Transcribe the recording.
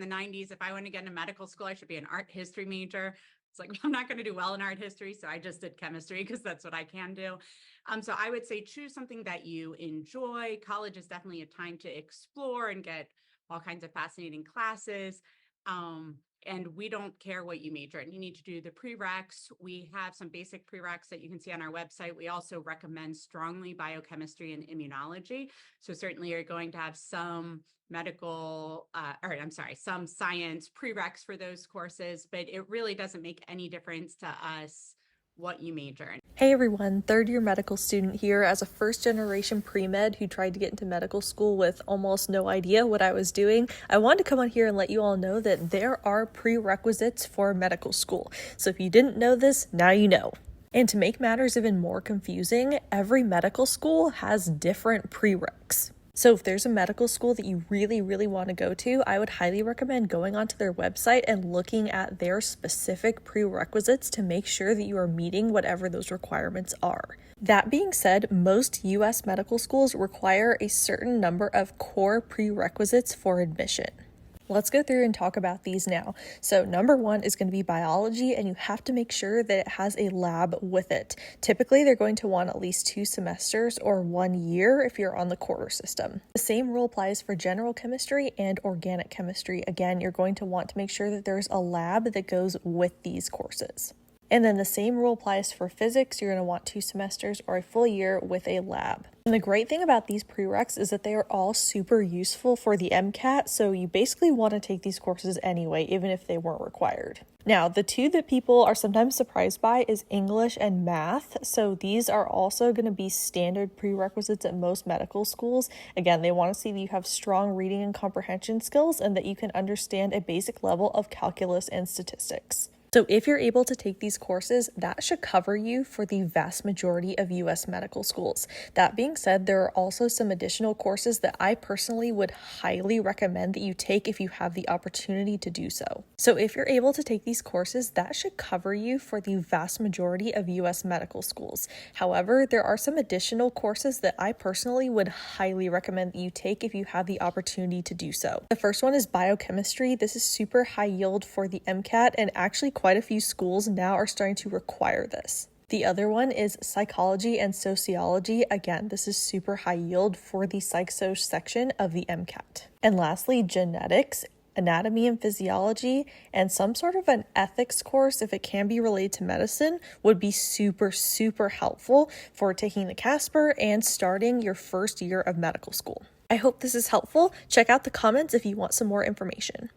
in the 90s, if I want to get into medical school, I should be an art history major. It's like, I'm not going to do well in art history, so I just did chemistry because that's what I can do. So I would say choose something that you enjoy. College is definitely a time to explore and get all kinds of fascinating classes. And we don't care what you major in. You need to do the prereqs. We have some basic prereqs that you can see on our website. We also recommend strongly biochemistry and immunology. So certainly you're going to have some some science prereqs for those courses, but it really doesn't make any difference to us what you major in. Hey everyone, third year medical student here as a first generation pre-med who tried to get into medical school with almost no idea what I was doing. I wanted to come on here and let you all know that there are prerequisites for medical school. So if you didn't know this, now you know. And to make matters even more confusing, every medical school has different prereqs. So if there's a medical school that you really, really want to go to, I would highly recommend going onto their website and looking at their specific prerequisites to make sure that you are meeting whatever those requirements are. That being said, most U.S. medical schools require a certain number of core prerequisites for admission. Let's go through and talk about these now. So number one is going to be biology, and you have to make sure that it has a lab with it. Typically, they're going to want at least 2 semesters or 1 year if you're on the quarter system. The same rule applies for general chemistry and organic chemistry. Again, you're going to want to make sure that there's a lab that goes with these courses. And then the same rule applies for physics. You're going to want 2 semesters or a full year with a lab. And the great thing about these prereqs is that they are all super useful for the MCAT, so you basically want to take these courses anyway, even if they weren't required. Now, the 2 that people are sometimes surprised by is English and math. So these are also going to be standard prerequisites at most medical schools. Again, they want to see that you have strong reading and comprehension skills and that you can understand a basic level of calculus and statistics. So if you're able to take these courses, that should cover you for the vast majority of U.S. medical schools. That being said, there are also some additional courses that I personally would highly recommend that you take if you have the opportunity to do so. So if you're able to take these courses, that should cover you for the vast majority of U.S. medical schools. However, there are some additional courses that I personally would highly recommend that you take if you have the opportunity to do so. The first one is biochemistry. This is super high yield for the MCAT, and actually quite a few schools now are starting to require this. The other one is psychology and sociology. Again, this is super high yield for the psych-soc section of the MCAT. And lastly, genetics, anatomy and physiology, and some sort of an ethics course, if it can be related to medicine, would be super, super helpful for taking the CASPER and starting your first year of medical school. I hope this is helpful. Check out the comments if you want some more information.